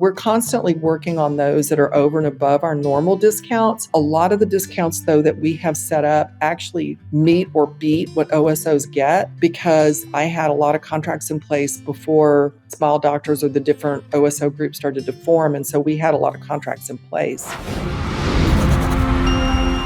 We're constantly working on those that are over and above our normal discounts. A lot of the discounts, though, that we have set up actually meet or beat what OSOs get because I had a lot of contracts in place before Smile Doctors or the different OSO groups started to form. And so we had a lot of contracts in place.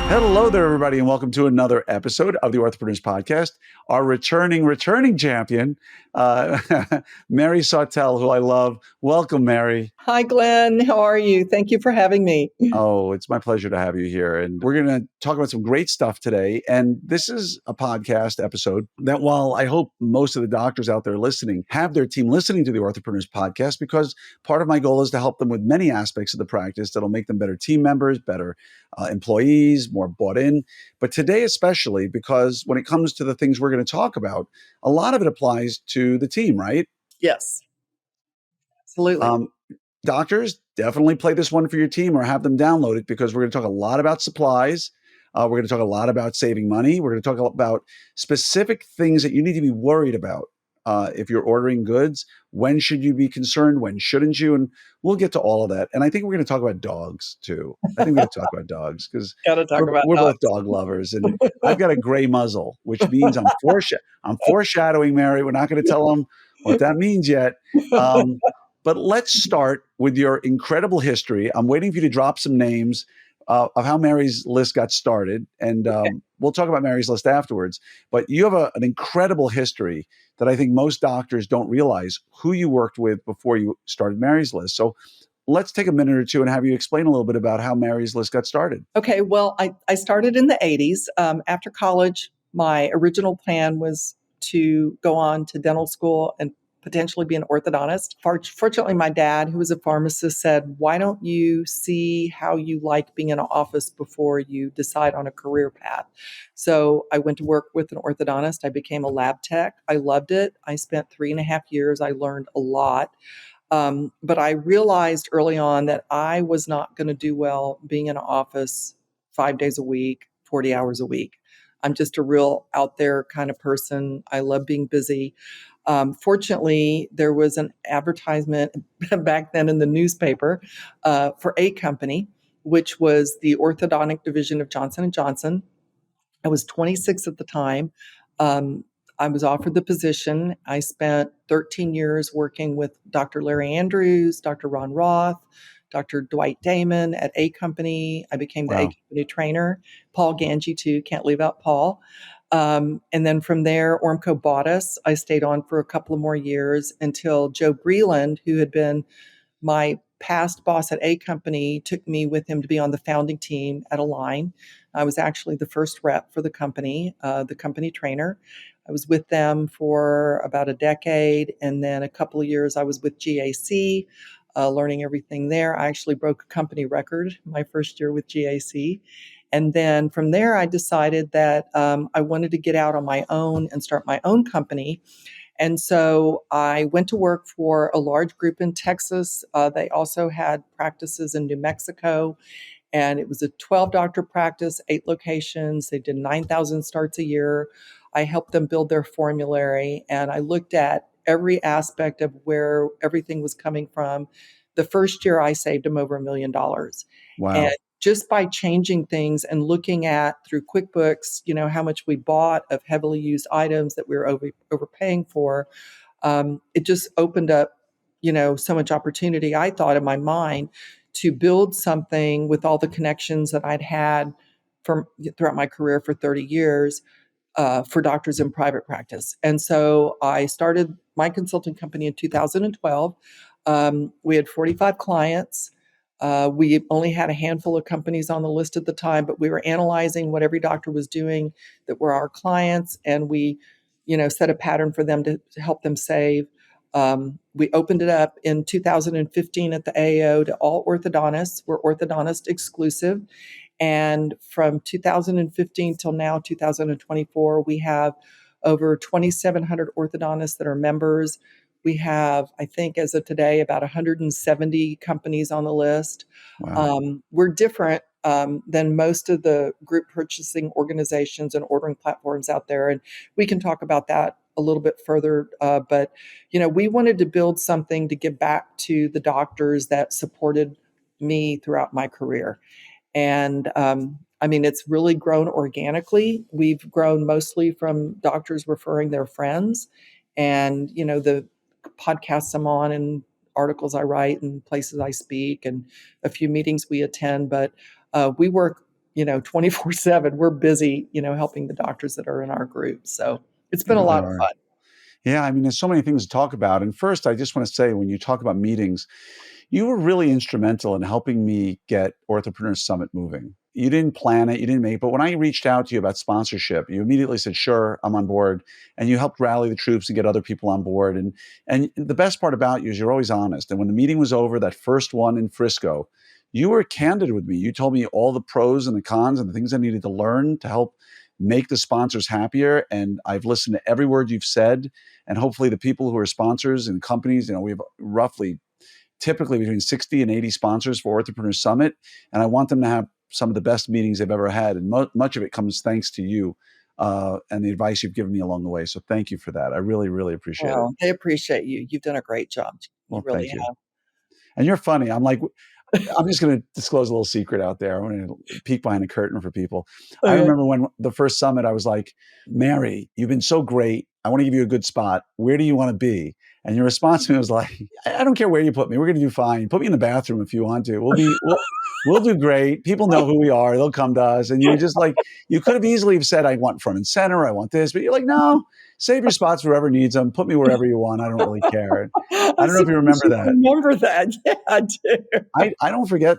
Hello there, everybody, and welcome to another episode of the Orthopreneurs podcast. Our returning champion, Mari Sawtelle, who I love. Welcome, Mari. Hi, Glenn. How are you? Thank you for having me. Oh, it's my pleasure to have you here. And we're going to talk about some great stuff today. And this is a podcast episode that, while I hope most of the doctors out there listening have their team listening to the Orthopreneurs podcast, because part of my goal is to help them with many aspects of the practice that'll make them better team members, better employees, more bought in. But today, especially, because when it comes to the things we're going to talk about, a lot of it applies to the team, right? Yes, absolutely. Doctors, definitely play this one for your team or have them download it, because we're going to talk a lot about supplies. We're going to talk a lot about saving money. We're going to talk about specific things that you need to be worried about if you're ordering goods. When should you be concerned? When shouldn't you? And we'll get to all of that. And I think we're going to talk about dogs too. I think we're going to talk about dogs because we're both dog lovers. And I've got a gray muzzle, which means I'm foreshadowing, Mari. We're not going to tell them what that means yet. But let's start with your incredible history. I'm waiting for you to drop some names of how Mari's list got started. And we'll talk about Mari's list afterwards. But you have an incredible history that I think most doctors don't realize who you worked with before you started Mari's list. So let's take a minute or two and have you explain a little bit about how Mari's list got started. Okay, well, I started in the 80s. After college, my original plan was to go on to dental school and potentially be an orthodontist. Fortunately, my dad, who was a pharmacist, said, why don't you see how you like being in an office before you decide on a career path? So I went to work with an orthodontist. I became a lab tech. I loved it. I spent 3.5 years. I learned a lot. But I realized early on that I was not going to do well being in an office 5 days a week, 40 hours a week. I'm just a real out there kind of person. I love being busy. Fortunately, there was an advertisement back then in the newspaper for a company, which was the orthodontic division of Johnson & Johnson. I was 26 at the time. I was offered the position. I spent 13 years working with Dr. Larry Andrews, Dr. Ron Roth, Dr. Dwight Damon at A Company. I became the A Company trainer. Paul Ganji, too. Can't leave out Paul. And then from there, Ormco bought us. I stayed on for a couple of more years until Joe Breland, who had been my past boss at A Company, took me with him to be on the founding team at Align. I was actually the first rep for the company trainer. I was with them for about a decade, and then a couple of years I was with GAC, learning everything there. I actually broke a company record my first year with GAC. And then from there, I decided that I wanted to get out on my own and start my own company. And so I went to work for a large group in Texas. They also had practices in New Mexico. And it was a 12-doctor practice, 8 locations. They did 9,000 starts a year. I helped them build their formulary. And I looked at every aspect of where everything was coming from. The first year, I saved them over $1 million. Wow. And just by changing things and looking at through QuickBooks, how much we bought of heavily used items that we were overpaying for, it just opened up, so much opportunity, I thought, in my mind to build something with all the connections that I'd had throughout my career for 30 years for doctors in private practice. And so I started my consulting company in 2012. We had 45 clients. We only had a handful of companies on the list at the time, but we were analyzing what every doctor was doing that were our clients, and we, set a pattern for them to help them save. We opened it up in 2015 at the AAO to all orthodontists. We're orthodontist exclusive. And from 2015 till now, 2024, we have over 2,700 orthodontists that are members. We have, I think, as of today, about 170 companies on the list. Wow. We're different than most of the group purchasing organizations and ordering platforms out there. And we can talk about that a little bit further. But, we wanted to build something to give back to the doctors that supported me throughout my career. And I mean, it's really grown organically. We've grown mostly from doctors referring their friends and, the podcasts I'm on and articles I write and places I speak and a few meetings we attend. But we work, 24/7. We're busy, helping the doctors that are in our group. So it's You been a really lot of are. fun. Yeah, I mean, there's so many things to talk about. And first, I just want to say, when you talk about meetings, you were really instrumental in helping me get Orthopreneurs Summit moving. You didn't plan it, you didn't make it, but when I reached out to you about sponsorship, you immediately said, "Sure, I'm on board," and you helped rally the troops and get other people on board. And the best part about you is you're always honest. And when the meeting was over, that first one in Frisco, you were candid with me. You told me all the pros and the cons and the things I needed to learn to help make the sponsors happier. And I've listened to every word you've said. And hopefully, the people who are sponsors and companies, we have roughly typically between 60 and 80 sponsors for Orthopreneurs Summit. And I want them to have some of the best meetings they've ever had. And much of it comes thanks to you and the advice you've given me along the way. So thank you for that. I really, really appreciate it. Well, they appreciate you. You've done a great job. You Well, really thank you. have. And you're funny. I'm just going to disclose a little secret out there. I'm going to peek behind the curtain for people. I Okay. remember when the first summit, I was like, "Mary, you've been so great. I want to give you a good spot. Where do you want to be?" And your response to me was like, "I don't care where you put me. We're going to do fine. Put me in the bathroom if you want to. We'll do great. People know who we are. They'll come to us." And you were just like, you could have easily have said, "I want front and center. I want this," but you're like, "No, save your spots for whoever needs them. Put me wherever you want. I don't really care." I I don't know see if you you remember should that. remember that. Yeah, I I don't forget,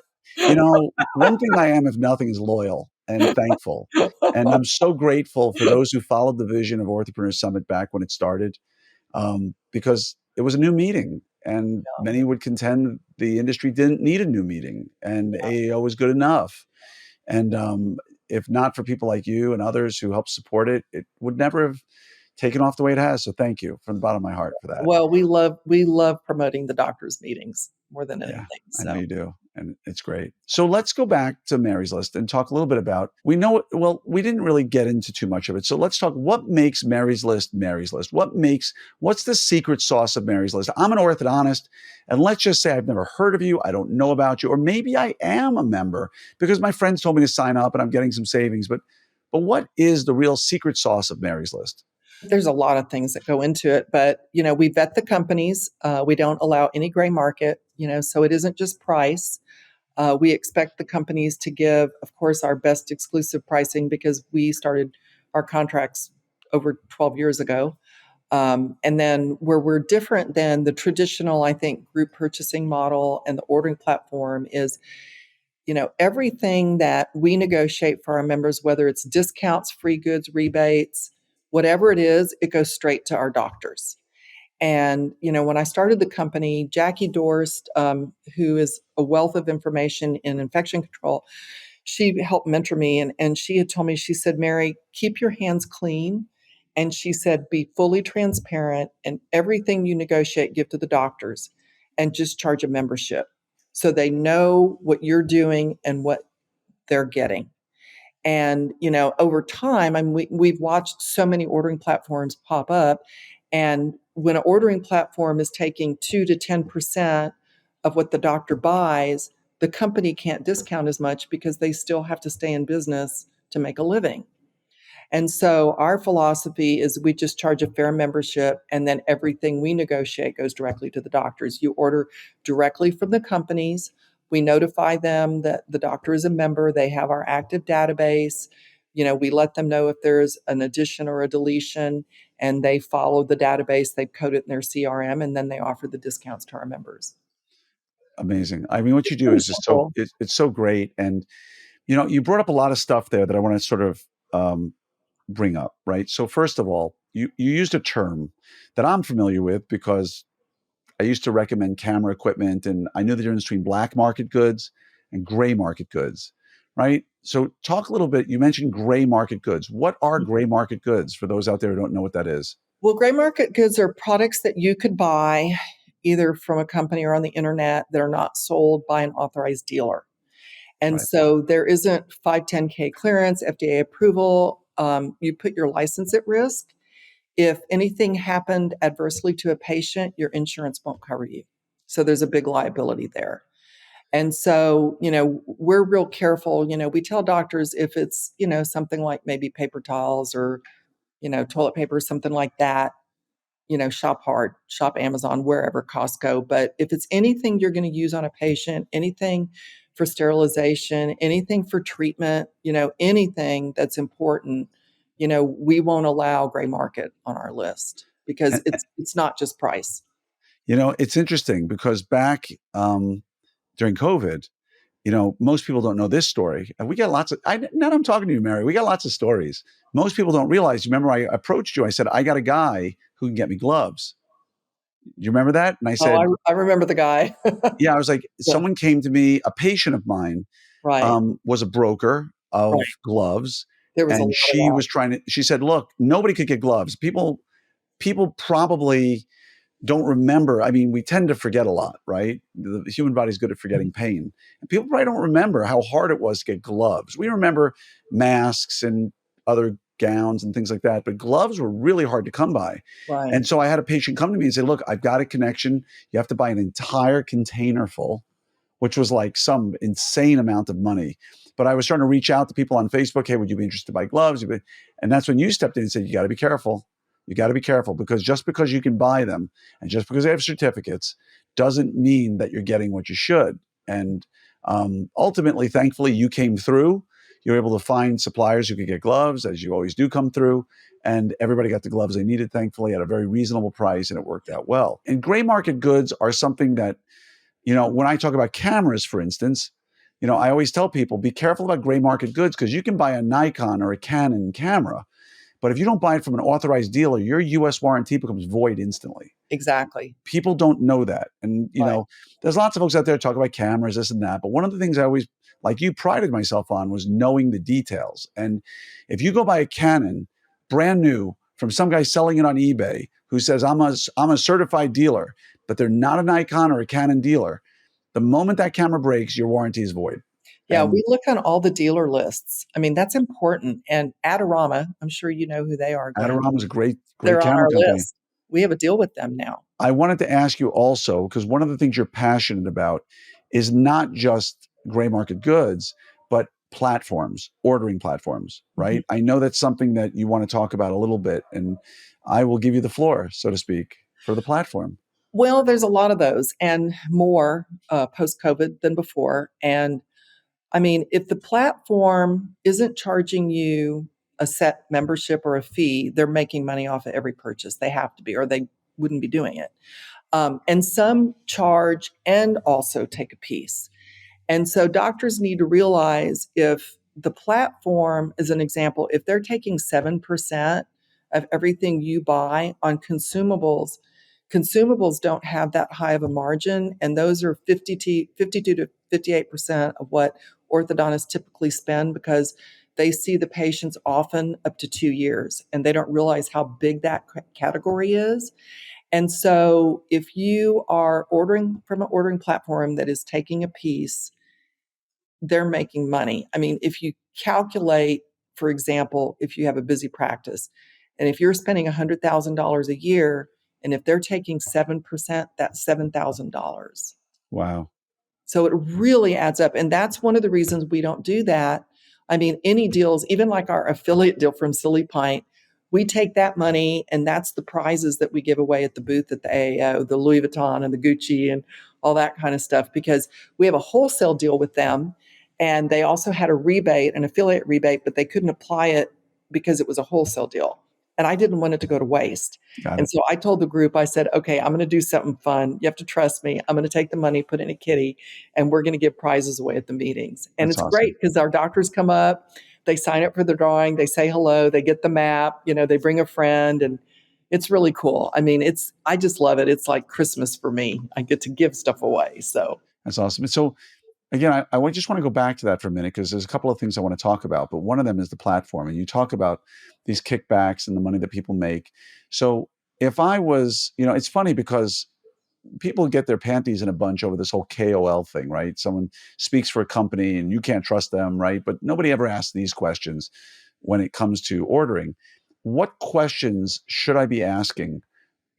one thing I am, if nothing, is loyal and thankful. And do. I'm so grateful for those who followed the vision of Orthopreneur Summit back when it started, because it was a new meeting. And many would contend the industry didn't need a new meeting and Yeah. AAO was good enough. And if not for people like you and others who helped support it, it would never have taken off the way it has. So thank you from the bottom of my heart for that. Well, we love promoting the doctors' meetings more than Yeah, anything. I know So you do. And it's great. So let's go back to Mary's List and talk a little bit about, we know, well, we didn't really get into too much of it. So let's talk what makes Mary's List Mary's List. What's the secret sauce of Mary's List? I'm an orthodontist, and let's just say I've never heard of you. I don't know about you, or maybe I am a member because my friends told me to sign up and I'm getting some savings. But what is the real secret sauce of Mary's List? there's a lot of things that go into it, but we vet the companies. We don't allow any gray market. So it isn't just price. We expect the companies to give, of course, our best exclusive pricing because we started our contracts over 12 years ago. And then where we're different than the traditional, I think, group purchasing model and the ordering platform is, everything that we negotiate for our members, whether it's discounts, free goods, rebates, whatever it is, it goes straight to our doctors. And, when I started the company, Jackie Dorst, who is a wealth of information in infection control, she helped mentor me. And she had told me, she said, "Mary, keep your hands clean." And she said, "Be fully transparent and everything you negotiate, give to the doctors and just charge a membership so they know what you're doing and what they're getting." And, over time, we've watched so many ordering platforms pop up. And when an ordering platform is taking 2 to 10% of what the doctor buys, the company can't discount as much because they still have to stay in business to make a living. And so our philosophy is we just charge a fair membership, and then everything we negotiate goes directly to the doctors. You order directly from the companies. We notify them that the doctor is a member. They have our active database. We let them know if there's an addition or a deletion, and they follow the database. They code it in their CRM, and then they offer the discounts to our members. Amazing. I mean, what you It's do pretty is just so, simple. it's so great. And, you brought up a lot of stuff there that I want to sort of bring up, right? So first of all, you used a term that I'm familiar with because I used to recommend camera equipment, and I knew the difference between black market goods and gray market goods, right? So talk a little bit. You mentioned gray market goods. What are gray market goods for those out there who don't know what that is? Well, gray market goods are products that you could buy either from a company or on the internet that are not sold by an authorized dealer. And Right. so there isn't 510K clearance, FDA approval. You put your license at risk if anything happened adversely to a patient, your insurance won't cover you. So there's a big liability there. And so, we're real careful. We tell doctors if it's, something like maybe paper towels or, toilet paper, something like that, shop hard, shop Amazon, wherever, Costco. But if it's anything you're going to use on a patient, anything for sterilization, anything for treatment, anything that's important, we won't allow gray market on our list because And, it's not just price. it's interesting because back during COVID, most people don't know this story. And we got lots of, now I'm talking to you, Mary, we got lots of stories. Most people don't realize, remember I approached you, I said, I got a guy who can get me gloves. You remember that? And I Oh, said, I remember the guy. yeah, I was like, Yeah, someone came to me, a patient of mine right, was a broker of right. gloves. There was a And lot of that. she said, look, nobody could get gloves. People probably don't remember. I mean, we tend to forget a lot, right? The human body's good at forgetting pain. And people probably don't remember how hard it was to get gloves. We remember masks and other gowns and things like that, but gloves were really hard to come by. Right, And so I had a patient come to me and say, look, I've got a connection. You have to buy an entire container full, which was like some insane amount of money. But I was trying to reach out to people on Facebook. Hey, would you be interested to buy gloves? And that's when you stepped in and said, you got to be careful. You got to be careful because just because you can buy them and just because they have certificates doesn't mean that you're getting what you should. And ultimately, thankfully, you came through. You were able to find suppliers who could get gloves, as you always do come through. And everybody got the gloves they needed, thankfully, at a very reasonable price, and it worked out well. And gray market goods are something that, when I talk about cameras, for instance, I always tell people, be careful about gray market goods because you can buy a Nikon or a Canon camera, but if you don't buy it from an authorized dealer, your US warranty becomes void instantly. exactly. People don't know that. And, Right. there's lots of folks out there talk about cameras, this and that. But one of the things I always, like you, prided myself on was knowing the details. And if you go buy a Canon brand new from some guy selling it on eBay who says, I'm a certified dealer, but they're not a Nikon or a Canon dealer, the moment that camera breaks, your warranty is void. Yeah, And we look on all the dealer lists. I mean, that's important. And Adorama, I'm sure you know who they are, Glenn. Adorama is a great, great They're on camera our company. list. We have a deal with them now. I wanted to ask you also, because one of the things you're passionate about is not just gray market goods, but platforms, ordering platforms, Mhm. right? I know that's something that you want to talk about a little bit, and I will give you the floor, so to speak, for the platform. Well, there's a lot of those and more post COVID than before. And I mean, if the platform isn't charging you a set membership or a fee, they're making money off of every purchase. They have to be, or they wouldn't be doing it. And some charge and also take a piece. And so doctors need to realize if the platform, as an example, if they're taking 7% of everything you buy on consumables, consumables don't have that high of a margin. And those are 52 to 58% of what orthodontists typically spend because they see the patients often up to 2 years and they don't realize how big that category is. And so if you are ordering from an ordering platform that is taking a piece, they're making money. I mean, if you calculate, for example, if you have a busy practice and if you're spending $100,000 a year and if they're taking 7%, that's $7,000. Wow. So it really adds up. And that's one of the reasons we don't do that. I mean, any deals, even like our affiliate deal from Silly Pint, we take that money and that's the prizes that we give away at the booth at the AAO, the Louis Vuitton and the Gucci and all that kind of stuff, because we have a wholesale deal with them. And they also had a rebate, an affiliate rebate, but they couldn't apply it because it was a wholesale deal. And I didn't want it to go to waste. Got And it. so I told the group, I said, okay, I'm going to do something fun. You have to trust me. I'm going to take the money, put it in a kitty, and we're going to give prizes away at the meetings. And That's it's awesome. great because our doctors come up, they sign up for the drawing, they say hello, they get the map, they bring a friend, and it's really cool. I mean, I just love it. It's like Christmas for me. I get to give stuff away. So, That's awesome. And so, again, just want to go back to that for a minute because there's a couple of things I want to talk about, but one of them is the platform. And you talk about these kickbacks and the money that people make. So if I was, it's funny because people get their panties in a bunch over this whole KOL thing, right? Someone speaks for a company and you can't trust them, right? But nobody ever asks these questions when it comes to ordering. what questions should I be asking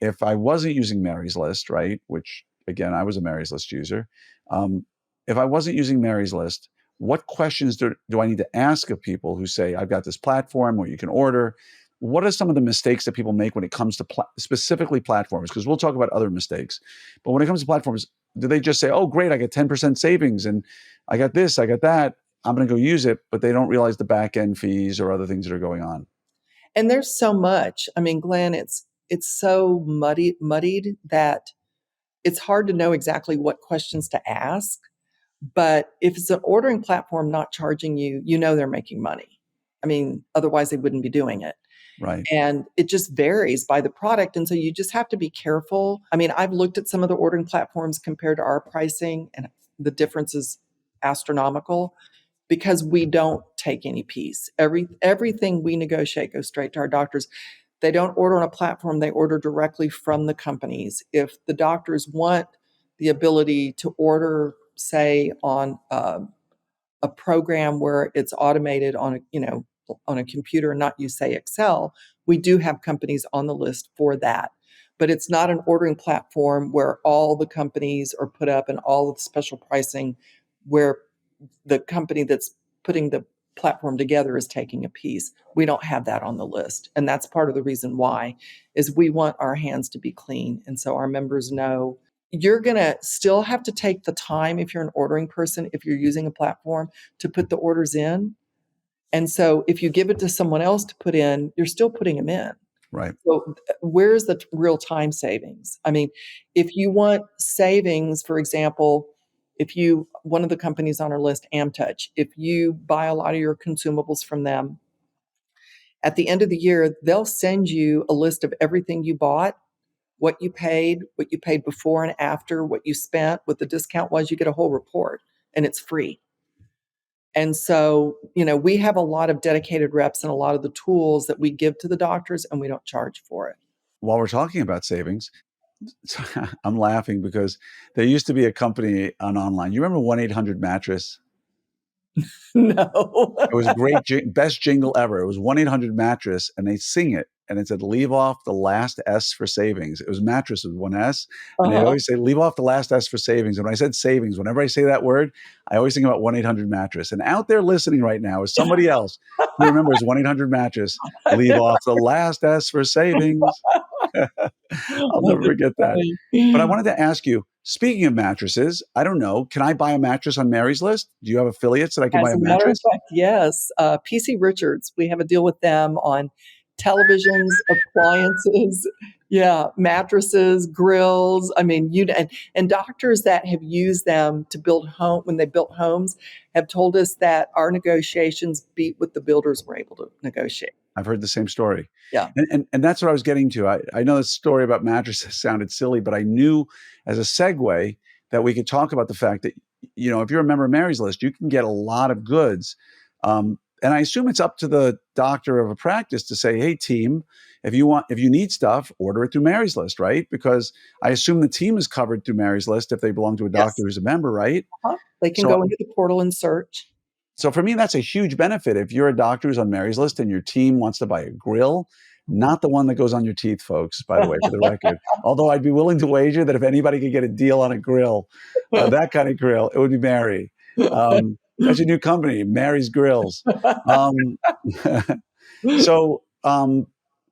if I wasn't using Mary's List, right? Which again, I was a Mary's List user. Um, if I wasn't using Mary's List, what questions do I need to ask of people who say, I've got this platform where you can order? What are some of the mistakes that people make when it comes to specifically platforms? Because we'll talk about other mistakes. But when it comes to platforms, do they just say, oh, great, I get 10% savings and I got this, I got that. I'm going to go use it, but they don't realize the back end fees or other things that are going on. And there's so much. I mean, Glenn, it's so muddied that it's hard to know exactly what questions to ask. But if it's an ordering platform not charging you, you know they're making money. I mean, otherwise they wouldn't be doing it. Right. And it just varies by the product. And so you just have to be careful. I mean, I've looked at some of the ordering platforms compared to our pricing, and the difference is astronomical because we don't take any piece. Everything we negotiate goes straight to our doctors. They don't order on a platform, they order directly from the companies. If the doctors want the ability to order, say, on a program where it's automated on on a computer and not use, say, Excel, we do have companies on the list for that. But it's not an ordering platform where all the companies are put up and all of the special pricing where the company that's putting the platform together is taking a piece. We don't have that on the list. And that's part of the reason why is we want our hands to be clean. And so our members know you're going to still have to take the time if you're an ordering person, if you're using a platform to put the orders in. And so if you give it to someone else to put in, you're still putting them in. Right. So where's the real time savings? I mean, if you want savings, for example, one of the companies on our list, AmTouch, if you buy a lot of your consumables from them, at the end of the year, they'll send you a list of everything you bought, what you paid before and after, what you spent, what the discount was. You get a whole report and it's free. And so, we have a lot of dedicated reps and a lot of the tools that we give to the doctors and we don't charge for it. While we're talking about savings, I'm laughing because there used to be a company on online. You remember 1-800-Mattress? No. It was a great, best jingle ever. It was 1-800-Mattress, and they sing it, and it said, leave off the last S for savings. It was mattress with one S, and they'd always say, leave off the last S for savings. And when I said savings, whenever I say that word, I always think about 1-800-Mattress. And out there listening right now is somebody else who remembers 1-800-Mattress, leave off the last S for savings. I'll never forget that. But I wanted to ask you, speaking of mattresses, I don't know, can I buy a mattress on Mary's List? Do you have affiliates that I can buy As a a matter of mattress? fact, yes. PC Richards, we have a deal with them on televisions, appliances, yeah, mattresses, grills. I mean, and doctors that have used them to build when they built homes have told us that our negotiations beat what the builders were able to negotiate. I've heard the same story. Yeah. And that's what I was getting to. I know the story about mattresses sounded silly, but I knew as a segue that we could talk about the fact that, if you're a member of Mary's List, you can get a lot of goods. And I assume it's up to the doctor of a practice to say, hey, team, if you need stuff, order it through Mary's List, right? Because I assume the team is covered through Mary's List if they belong to a doctor Yes. who's a member, right? They can So go into the portal and search. So for me, that's a huge benefit. If you're a doctor who's on Mary's List and your team wants to buy a grill, not the one that goes on your teeth, folks, by the way, for the record. Although I'd be willing to wager that if anybody could get a deal on a grill, that kind of grill, it would be Mary. That's your new company, Mary's Grills. Um, so,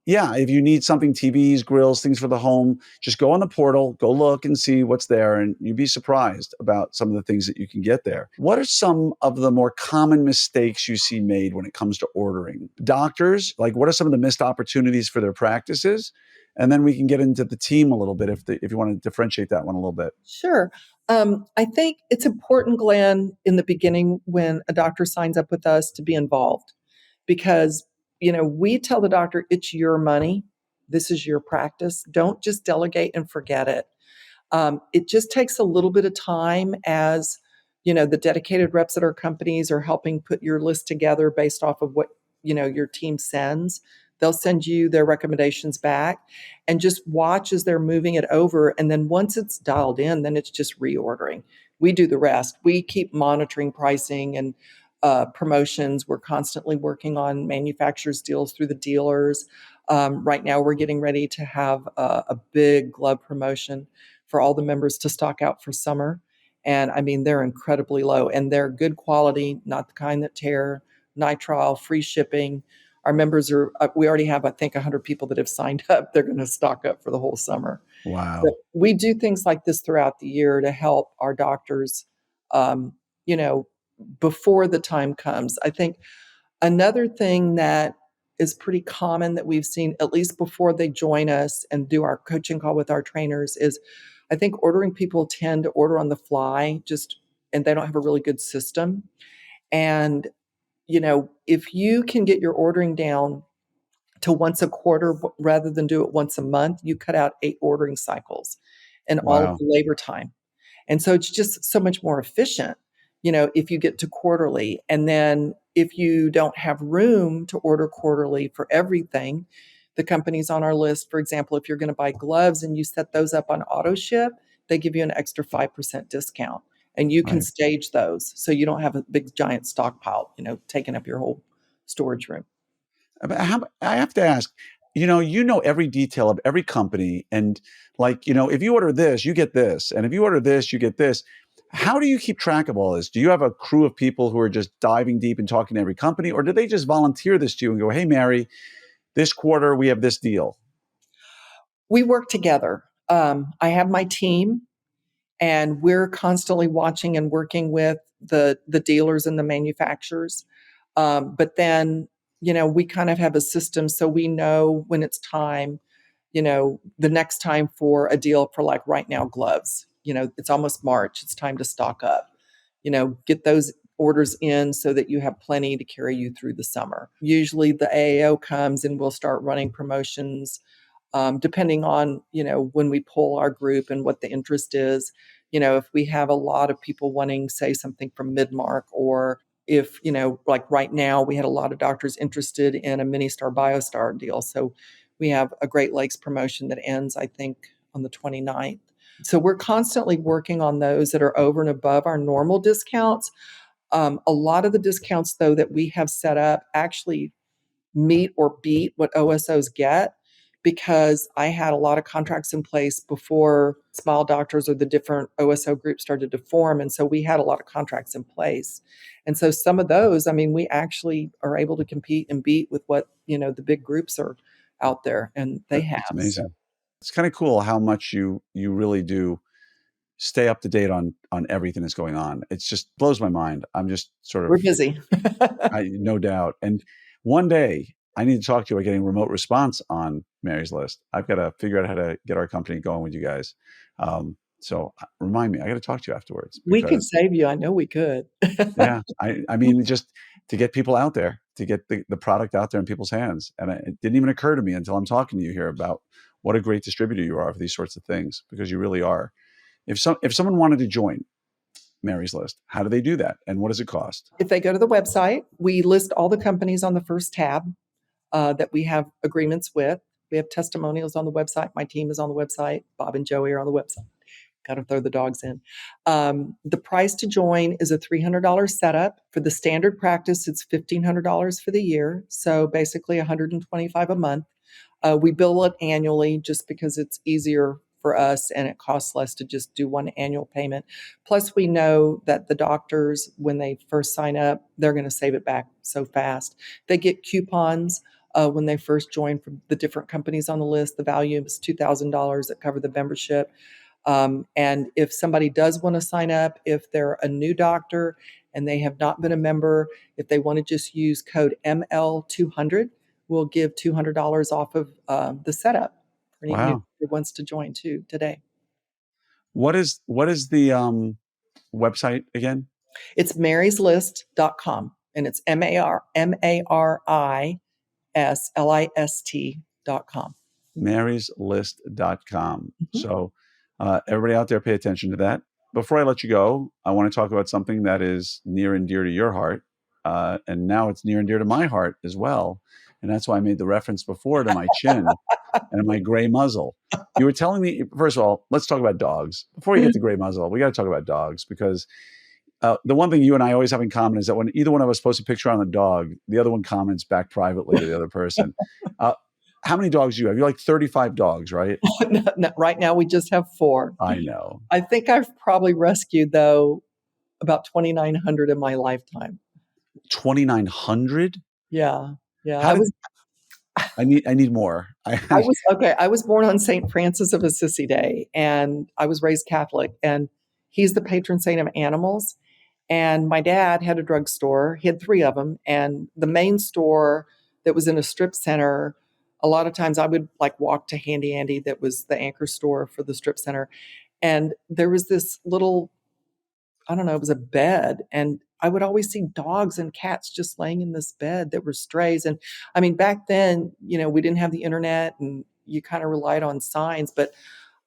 yeah, if you need something, TVs, grills, things for the home, just go on the portal, go look and see what's there, and you'd be surprised about some of the things that you can get there. What are some of the more common mistakes you see made when it comes to ordering? Doctors, like what are some of the missed opportunities for their practices? And then we can get into the team a little bit if you want to differentiate that one a little bit. Sure. I think it's important, Glenn, in the beginning when a doctor signs up with us to be involved because, we tell the doctor, it's your money. This is your practice. Don't just delegate and forget it. It just takes a little bit of time as, the dedicated reps at our companies are helping put your list together based off of what, your team sends. They'll send you their recommendations back and just watch as they're moving it over. And then once it's dialed in, then it's just reordering. We do the rest. We keep monitoring pricing and promotions. We're constantly working on manufacturers deals through the dealers. Right now, we're getting ready to have a big glove promotion for all the members to stock out for summer. And I mean, they're incredibly low and they're good quality, not the kind that tear, nitrile, free shipping. Our members are, we already have, I think, 100 people that have signed up. They're going to stock up for the whole summer. But Wow. we do things like this throughout the year to help our doctors, um, you know, before the time comes. I think another thing that is pretty common that we've seen, at least before they join us and do our coaching call with our trainers, is I think ordering people tend to order on the fly, just and they don't have a really good system. And, if you can get your ordering down to once a quarter rather than do it once a month, you cut out 8 ordering cycles and all of Wow. the labor time. And so it's just so much more efficient, if you get to quarterly. And then if you don't have room to order quarterly for everything, the companies on our list, for example, if you're going to buy gloves and you set those up on auto ship, they give you an extra 5% discount. And you can Right. stage those so you don't have a big giant stockpile, taking up your whole storage room. I have to ask, every detail of every company. And like, if you order this, you get this. And if you order this, you get this. How do you keep track of all this? Do you have a crew of people who are just diving deep and talking to every company? Or do they just volunteer this to you and go, hey, Mary, this quarter we have this deal? We work together. I have my team, and we're constantly watching and working with the dealers and the manufacturers. But then, we kind of have a system so we know when it's time, the next time for a deal for like right now gloves. It's almost March. It's time to stock up. Get those orders in so that you have plenty to carry you through the summer. Usually the AAO comes and we'll start running promotions depending on when we pull our group and what the interest is. If we have a lot of people wanting, say, something from Midmark, or if like right now we had a lot of doctors interested in a mini star biostar deal, so we have a Great Lakes promotion that ends, I think, on the 29th. So we're constantly working on those that are over and above our normal discounts. A lot of the discounts, though, that we have set up actually meet or beat what OSOs get, because I had a lot of contracts in place before Smile Doctors or the different OSO groups started to form. And so we had a lot of contracts in place. And so some of those, I mean, we actually are able to compete and beat with what, the big groups are out there, and they That's have. So amazing. It's kind of cool how much you really do stay up to date on everything that's going on. It just blows my mind. I'm just sort we're of busy. no doubt. And one day I need to talk to you about getting remote response on Mary's List. I've got to figure out how to get our company going with you guys. So remind me, I got to talk to you afterwards We could because save you. I know we could. yeah, I mean, just to get people out there, to get the product out there in people's hands. And it didn't even occur to me until I'm talking to you here about what a great distributor you are for these sorts of things, because you really are. If someone wanted to join Mary's List, how do they do that? And what does it cost? If they go to the website, we list all the companies on the first tab that we have agreements with. We have testimonials on the website. My team is on the website. Bob and Joey are on the website. Got to throw the dogs in. The price to join is a $300 setup. For the standard practice, it's $1,500 for the year. So basically $125 a month. We bill it annually just because it's easier for us and it costs less to just do one annual payment. Plus, we know that the doctors, when they first sign up, they're going to save it back so fast. They get coupons when they first join from the different companies on the list. The value is $2,000 that cover the membership. And if somebody does want to sign up, if they're a new doctor and they have not been a member, if they want to just use code ML200, we'll give $200 off of the setup for any new Wow. who wants to join too today. What is the website again? It's maryslist.com, and it's MARISLIST.com. Maryslist.com. Mhm. So everybody out there, pay attention to that. Before I let you go, I want to talk about something that is near and dear to your heart. And now it's near and dear to my heart as well. And that's why I made the reference before to my chin and my gray muzzle. You were telling me, first of all, let's talk about dogs. Before you get to gray muzzle, we got to talk about dogs because The one thing you and I always have in common is that when either one of us posts a picture on the dog, the other one comments back privately to the other person. Uh, how many dogs do you have? You're like 35 dogs, right? No, no, right now, we just have 4. I know. I think I've probably rescued, though, about 2,900 in my lifetime. 2,900? Yeah. Yeah. How did I need more? I was born on St. Francis of Assisi Day, and I was raised Catholic, and he's the patron saint of animals. And my dad had a drugstore. He had 3 of them, and the main store that was in a strip center, a lot of times I would like walk to Handy Andy, that was the anchor store for the strip center. And there was this little, I don't know, it was a bed. And I would always see dogs and cats just laying in this bed that were strays. And I mean, back then, we didn't have the internet and you kind of relied on signs. But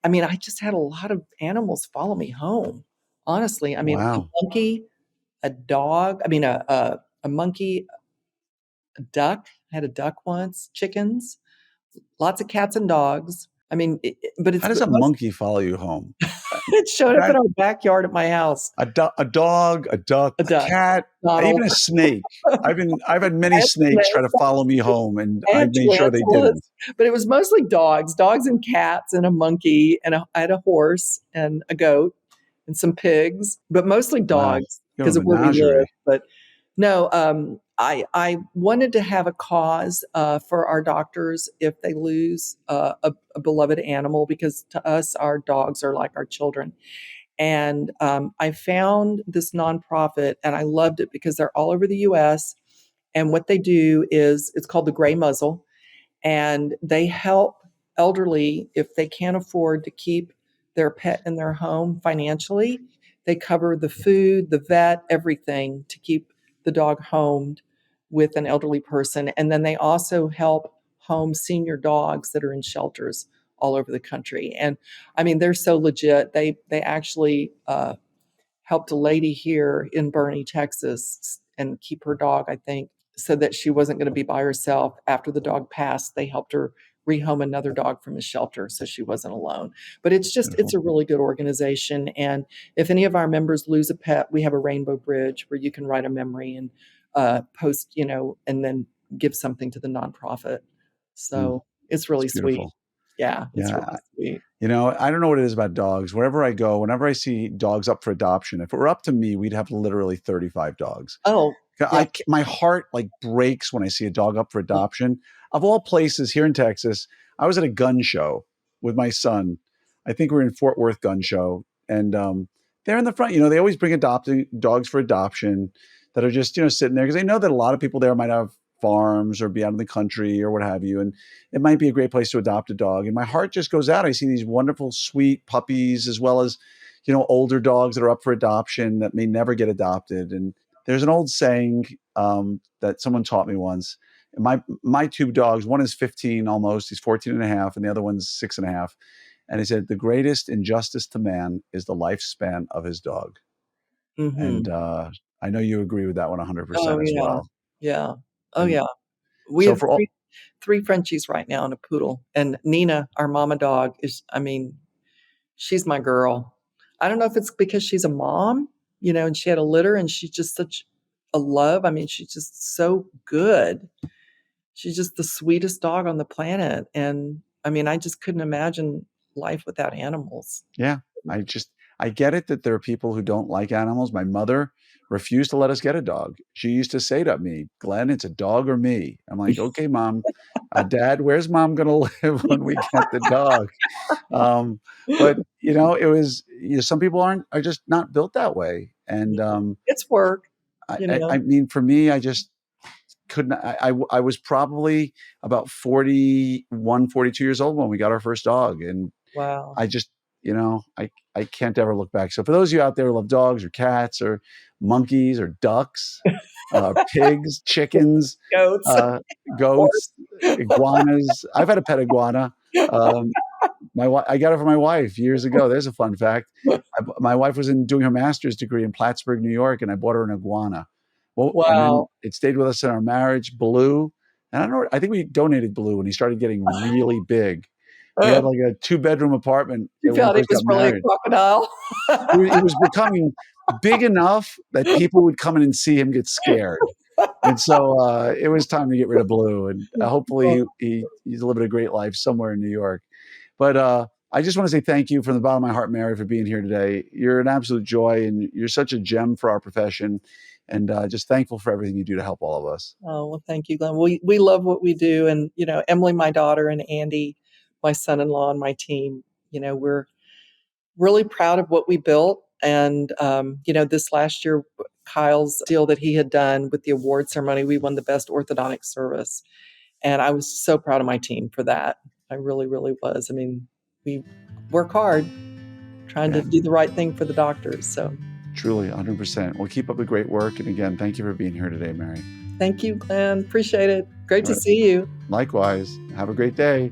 I mean, I just had a lot of animals follow me home. Honestly, I mean, a Wow. monkey, a dog, I mean, a monkey, a duck. I had a duck once, chickens, lots of cats and dogs. I mean, but How it's does a most, monkey follow you home? it showed up in That our backyard at my house. a dog, a duck, A a duck, cat, Donald. even a snake. I've had I many had snakes try to follow me home, and I I had made sure they tarantulas, didn't. but it was mostly dogs and cats and a monkey, and I had a horse and a goat and some pigs, but mostly Wow. dogs You have because a of where we live. menagerie. But no, I wanted to have a cause for our doctors if they lose a beloved animal, because to us, our dogs are like our children. And I found this nonprofit, and I loved it because they're all over the U.S. And what they do is, it's called the Gray Muzzle, and they help elderly if they can't afford to keep their pet in their home financially. They cover the food, the vet, everything to keep the dog homed with an elderly person. And then they also help home senior dogs that are in shelters all over the country. And I mean, they're so legit. They actually helped a lady here in Bernie, Texas, and keep her dog, I think, so that she wasn't going to be by herself. After the dog passed, they helped her rehome another dog from a shelter so she wasn't alone. But it's Beautiful. a really good organization. And if any of our members lose a pet, we have a rainbow bridge where you can write a memory and post, and then give something to the nonprofit. Mm, So it's it's really sweet. beautiful. Yeah, it's Yeah. really sweet. I don't know what it is about dogs. Wherever I go, whenever I see dogs up for adoption, if it were up to me, we'd have literally 35 dogs. Oh, yeah. My heart like breaks when I see a dog up for adoption. Of all places here in Texas, I was at a gun show with my son. I think we are in Fort Worth Gun Show, and they're in the front. They always bring adopting dogs for adoption that are just sitting there because they know that a lot of people there might have farms or be out in the country or what have you, and it might be a great place to adopt a dog. And my heart just goes out. I see these wonderful, sweet puppies as well as older dogs that are up for adoption that may never get adopted. And there's an old saying that someone taught me once. My 2 dogs, one is 15 almost, he's 14 and a half, and the other one's 6 and a half. And he said, the greatest injustice to man is the lifespan of his dog. And Mhm. I know you agree with that one 100% Oh, as yeah. well. Yeah. Oh, And yeah. We so have for all, three Frenchies right now and a poodle. And Nina, our mama dog, she's my girl. I don't know if it's because she's a mom, and she had a litter and she's just such a love. I mean, she's just so good. She's just the sweetest dog on the planet. And I mean, I just couldn't imagine life without animals. yeah, I get it that there are people who don't like animals. My mother refused to let us get a dog. She used to say to me, Glenn, it's a dog or me. I'm like, okay, mom. Dad, where's mom going to live when we get the dog? Um, but it was, some people are just not built that way. And It's work, I, you I, know. I mean, for me, I just couldn't. I was probably about 41, 42 years old when we got our first dog, and Wow. I just, I can't ever look back. So for those of you out there who love dogs or cats or monkeys or ducks, pigs, chickens, Goats. uh, goats, iguanas. I've had a pet iguana. Um, I got it for my wife years ago. There's a fun fact. My wife was doing her master's degree in Plattsburgh, New York, and I bought her an iguana. Well, and then Wow. it stayed with us in our marriage. Blue, and I don't know. I think we donated Blue when he started getting really big. We had like a 2-bedroom apartment You when we felt it first got was really a married. crocodile. He was becoming big enough that people would come in and see him get scared. And so it was time to get rid of Blue, and hopefully he's living a great life somewhere in New York. But I just want to say thank you from the bottom of my heart, Mari, for being here today. You're an absolute joy, and you're such a gem for our profession. And just thankful for everything you do to help all of us. Oh, well, thank you, Glenn. We love what we do. And, Emily, my daughter, and Andy, my son-in-law, and my team, we're really proud of what we built. And, this last year, Kyle's deal that he had done with the award ceremony, we won the best orthodontic service. And I was so proud of my team for that. I really, really was. I mean, we work hard trying to do the right thing for the doctors. So truly, 100%. Well, keep up the great work. And again, thank you for being here today, Mari. Thank you, Glenn. Appreciate it. Great to see you. Likewise. Have a great day.